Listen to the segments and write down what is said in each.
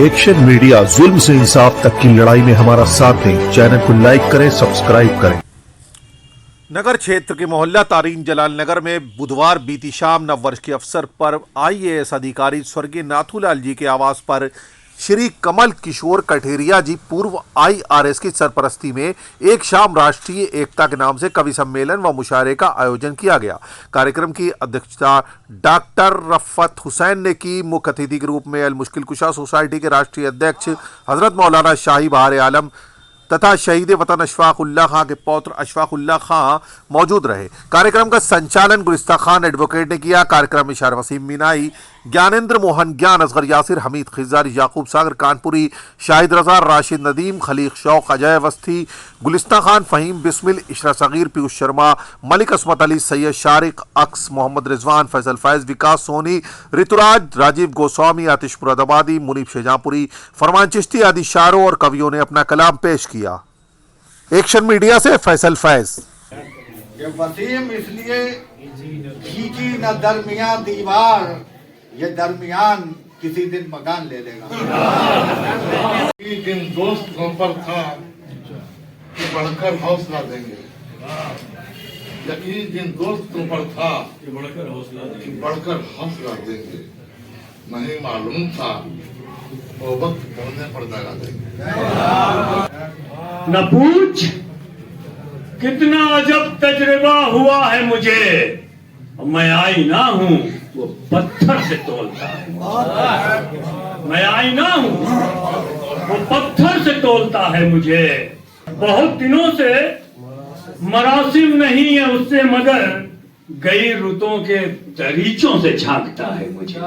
Action media, जुल्म से इंसाफ तक की लड़ाई में हमारा साथ दें। चैनल को लाइक करें, सब्सक्राइब करें। नगर क्षेत्र के मोहल्ला तारीन जलाल नगर में बुधवार बीती शाम नववर्ष के अवसर पर आईएएस अधिकारी स्वर्गीय नाथूलाल जी के आवास पर श्री कमल किशोर कठेरिया जी पूर्व आईआरएस की सरपरस्ती में एक शाम राष्ट्रीय एकता के नाम से कवि सम्मेलन व मुशायरे का आयोजन किया गया। कार्यक्रम की अध्यक्षता डॉक्टर रफ़त हुसैन ने की। मुख्य अतिथि के रूप में अल मुश्किल कुशा सोसाइटी के राष्ट्रीय अध्यक्ष हजरत मौलाना शाही बहार आलम तथा शहीद वतन अशफाक उल्लाह खां के पौत्र अशफाक उल्लाह खां मौजूद रहे। कार्यक्रम का संचालन गुलिस्ता खान एडवोकेट ने किया। कार्यक्रम में शार वसीम मीनाई, ज्ञानेंद्र मोहन ज्ञान, असगर यासिर, हमीद खिजारी, याकूब सागर कानपुरी, शाहिद रजा, राशिद नदीम, खलीक शौक, अजय अवस्थी, गुलिस्ता खान, फहीम बिस्मिल, इशरा सगीर, पीयूष शर्मा, मलिक असमत अली, सैयद शारिक, अक्स, मोहम्मद रिजवान, फैसल फैज, विकास सोनी, ऋतुराज, राजीव गोस्वामी, आतिशपुर अदबादी, मुनीब शेजापुरी, फरमान चिश्ती आदि शारों और कवियों ने अपना कलाम पेश किया। एक्शन मीडिया से फैसल फैज। ये वसीम इसलिए खींची न दरमियान दीवार, ये दरमियान किसी दिन मकान ले लेगा। एक दिन दोस्त हम पर था कि बढ़कर हौसला देंगे, एक दिन दोस्त तुम पर था कि बढ़कर हौसला देंगे। नहीं मालूम था वो वक्त पहुंचने पर दगा देंगे। न पूछ कितना अजब तजुर्बा हुआ है मुझे, मैं आईना हूँ वो पत्थर से तोलता है। मैं आईना हूँ वो पत्थर से तोलता है मुझे। बहुत दिनों से मरासिम नहीं है उससे, मगर गई रुतों के दरीचों से झांकता है मुझे।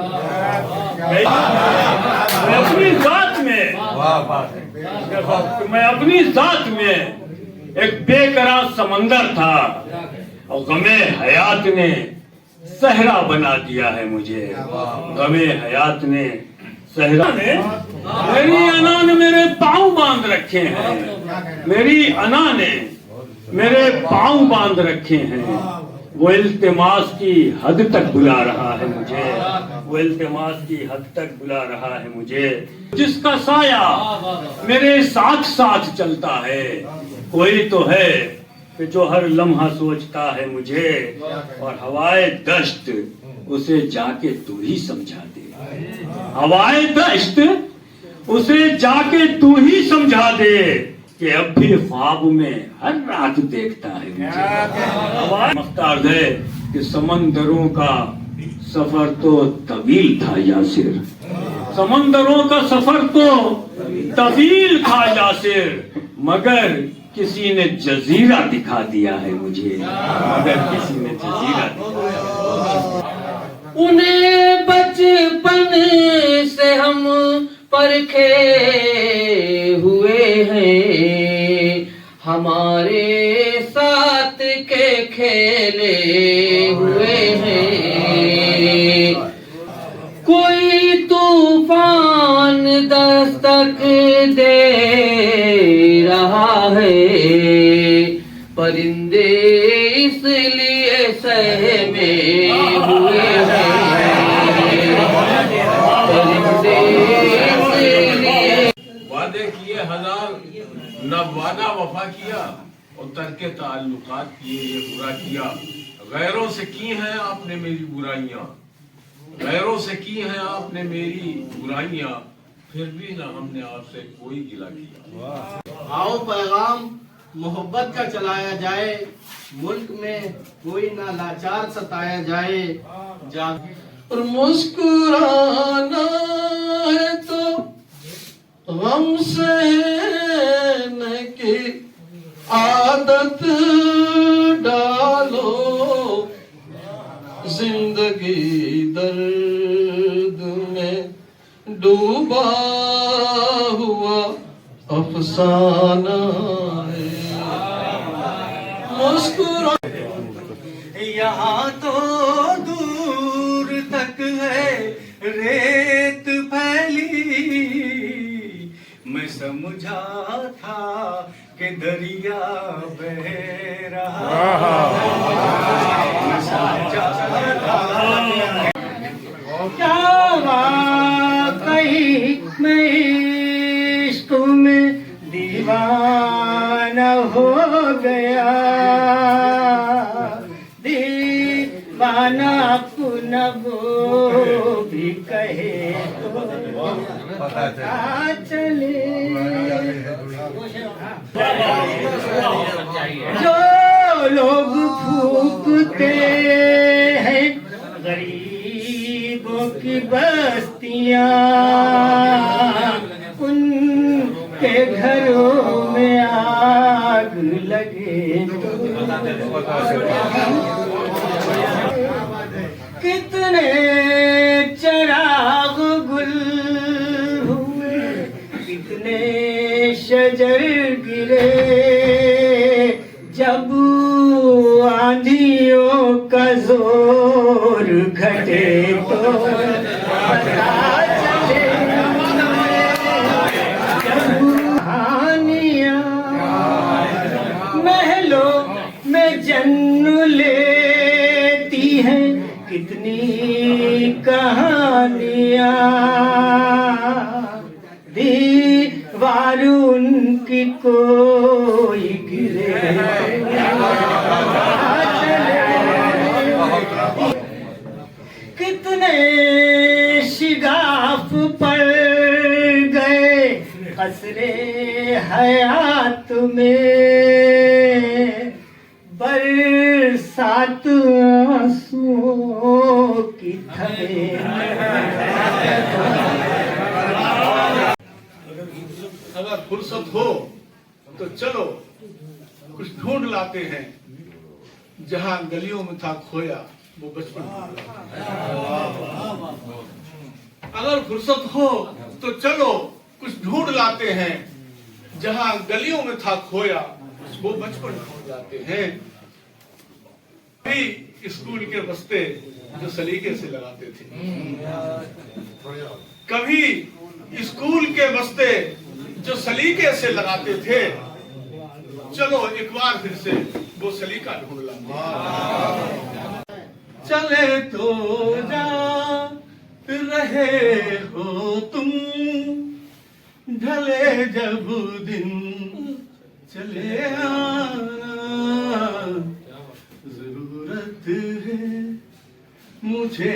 मैं अपनी जात में एक बेकरार समंदर था और गमे हयात ने सहरा बना दिया है मुझे। गमे हयात ने सहरा ने मेरी अना ने मेरे पांव बांध रखे हैं, मेरी अना ने मेरे पांव बांध रखे हैं। वो इल्तिमास की हद तक बुला रहा है मुझे, वो इल्तिमास की हद तक बुला रहा है मुझे। जिसका साया मेरे साथ साथ चलता है, कोई तो है कि जो हर लम्हा सोचता है मुझे। और हवाए दश्त उसे जाके तू ही समझा दे, हवाए दश्त उसे जाके तू ही समझा दे कि अब भी ख्वाब में हर रात देखता है मुझे। मख्तार है कि समंदरों का सफर तो तवील था यासिर, समंदरों का सफर तो तवील था यासिर, मगर किसी ने जजीरा दिखा दिया है मुझे, मगर किसी ने जजीरा दिखाया। उन्हें बचपन से हम परखे हुए हैं, हमारे साथ के खेले हुए हैं। कोई तूफान दस्तक दे रहा है, परिंदे इसलिए सहमे हुए हैं। वादे किए हजार, न वादा वफा किया और तर्के ताल्लुकात किए, ये बुरा किया। गैरों से की हैं आपने मेरी बुराइयां, गैरों से की हैं आपने मेरी बुराइयां, फिर भी ना हमने आपसे कोई गिला किया। आओ पैगाम मोहब्बत का चलाया जाए, मुल्क में कोई ना लाचार सताया जाए। और मुस्कुराना है तो गम सहने की आदत डालो, जिंदगी दर्द में डूबा हुआ अफसाना है। मुस्कुरा यहाँ तो दूर तक है रेत फैली, मैं समझा था कि दरिया बह रहा, मैं समझा था क्या बात कही मैं इश्क में दीवाना हो गया, दीवाना अपना वो भी कहे तो पता चले। जो लोग फूकते हैं गरीबों की बस्तियां, उनके घरों में आग लगे तो कितने चराग गुल हुए, कितने शजर गिरे, जब आंधियों का जोर घटे तो पता चले। जब कहानियाँ महलों में जन्म लेती हैं, कितनी कहानियाँ दीवार उनकी कोई गिरे। कितने शिगाफ पड़ गए कसरे हयात में, बरसात आंसुओं की थमे। अगर फुर्सत हो तो चलो कुछ ढूंढ लाते हैं, जहां गलियों में था खोया वो बचपन। अगर फुर्सत हो तो चलो कुछ ढूंढ लाते हैं, जहां गलियों में था खोया वो बचपन खो जाते हैं। भी स्कूल के बस्ते जो सलीके से लगाते थे, कभी स्कूल के बस्ते जो सलीके से लगाते थे, चलो एक बार फिर से वो सलीका ढूंढ लाते। चले तो जा रहे हो तुम, ढले जब दिन चले आना, जरूरत है मुझे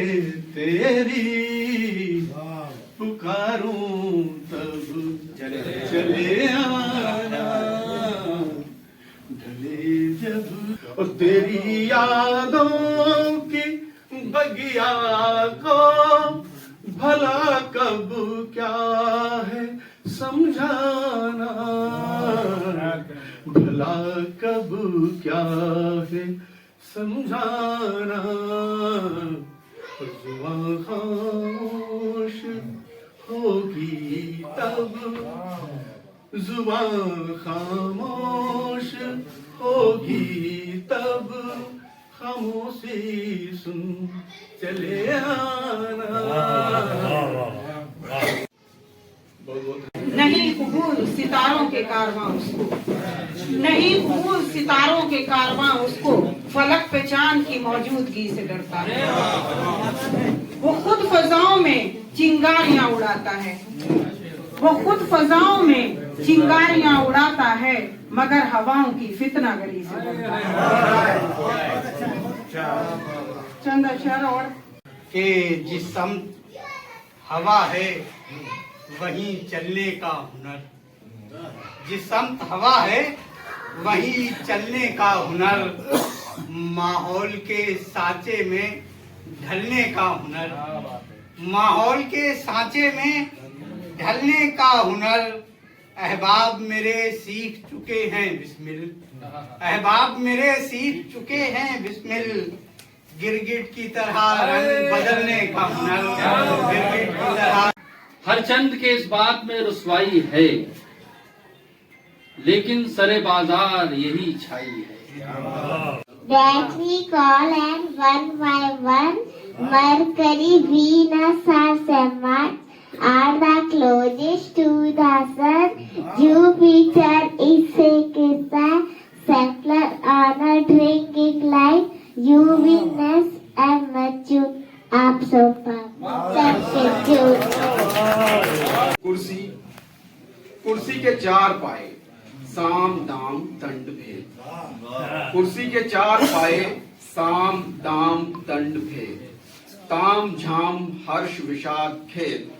तेरी, पुकारूं तब चले आना, ढले जब। और तेरी यादों की बगिया को भला कब क्या है समझाना, भला कब क्या है समझाना। जुबां खामोश होगी तब, जुबां खामोश होगी तब, खामोशी सुन चले आना। नहीं कबूल सितारों के कारवां उसको, नहीं कबूल सितारों के कारवां उसको, फलक पे चांद की मौजूदगी से डरता है। वो खुद फजाओं में चिंगारियां उड़ाता है, वो खुद फजाओं में चिंगारियां उड़ाता है, मगर हवाओं की फितनागरी से डरता है। चंद अक्षर और कि जिस समत हवा है वहीं चलने का हुनर, जिस समत हवा है वहीं चलने का हुनर, माहौल के सांचे में ढलने का हुनर, माहौल के सांचे में ढलने का हुनर। अहबाब मेरे सीख चुके हैं बिस्मिल, अहबाब मेरे सीख चुके हैं बिस्मिल, गिरगिट की तरह रंग बदलने का हुनर, गिरगिट की तरह। हर चंद के इस बात में रुसवाई है, लेकिन सरे बाजार यही छाई है। That we call and one by one, Mercury, Venus and Mars are the closest to the sun. Jupiter is a kisser, Saturn on a drinking light, Uranus and Neptune आप सब कुर्सी के चार पाए, साम दाम दंड भेद। कुर्सी के चार पाए, साम दाम दंड भेद। ताम झाम हर्ष विषाद खेद।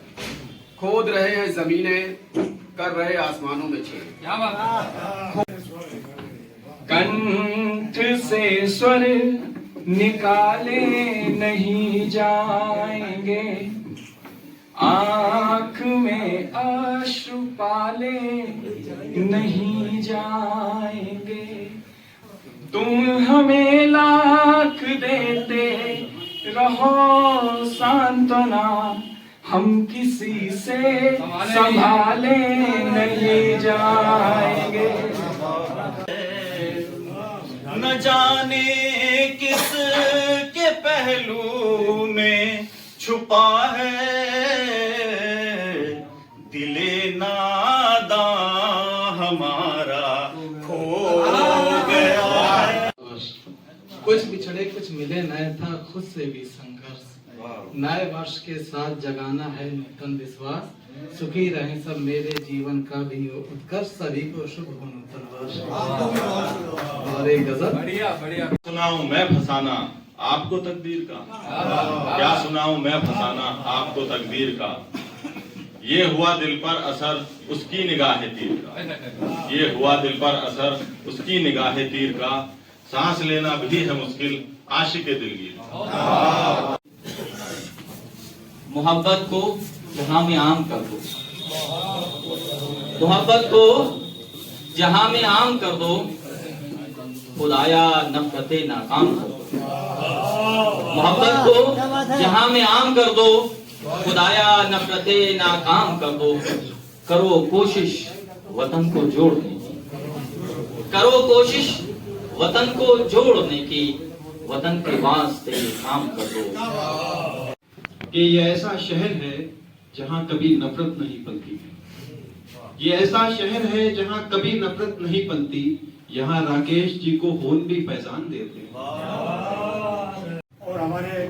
खोद रहे हैं जमीनें, कर रहे आसमानों में छेद। कंठ से स्वर निकाले नहीं जाएंगे, आँख में अश्रु पाले नहीं जाएंगे। तुम हमें लाख देते रहो सांत्वना, हम किसी से संभाले नहीं जाएंगे। न जाने किस के पहलू में छुपा है दिले नादा हमारा खो गया है। कुछ बिछड़े कुछ मिले, नए था खुद से भी संघर्ष। नए वर्ष के साथ जगाना है नूतन विश्वास। सुखी रहे सब मेरे जीवन का भी उत्कर्ष, सभी को शुभ हो नूतन वर्ष। और एक गजल बढ़िया सुनाऊं मैं फसाना आपको तकदीर का, क्या सुनाऊं मैं फसाना आपको तकदीर का। ये हुआ दिल पर असर उसकी निगाह तीर का, ये हुआ दिल पर असर उसकी निगाह तीर का। सांस लेना भी है मुश्किल आशिक दिलगीर। मोहब्बत को जहां में आम कर दो, मोहब्बत को जहां में आम कर दो, खुदाया नफरते नाकाम कर दो। मोहब्बत को जहां में आम कर दो, खुदाया नफरते नाकाम कर दो। करो कोशिश वतन को जोड़ने की, करो कोशिश वतन को जोड़ने की, वतन के वास्ते काम कर दो। कि ये ऐसा शहर है जहाँ कभी नफरत नहीं पलती, ये ऐसा शहर है जहाँ कभी नफरत नहीं पलती। यहाँ राकेश जी को होन भी पहचान देते हैं। और हमारे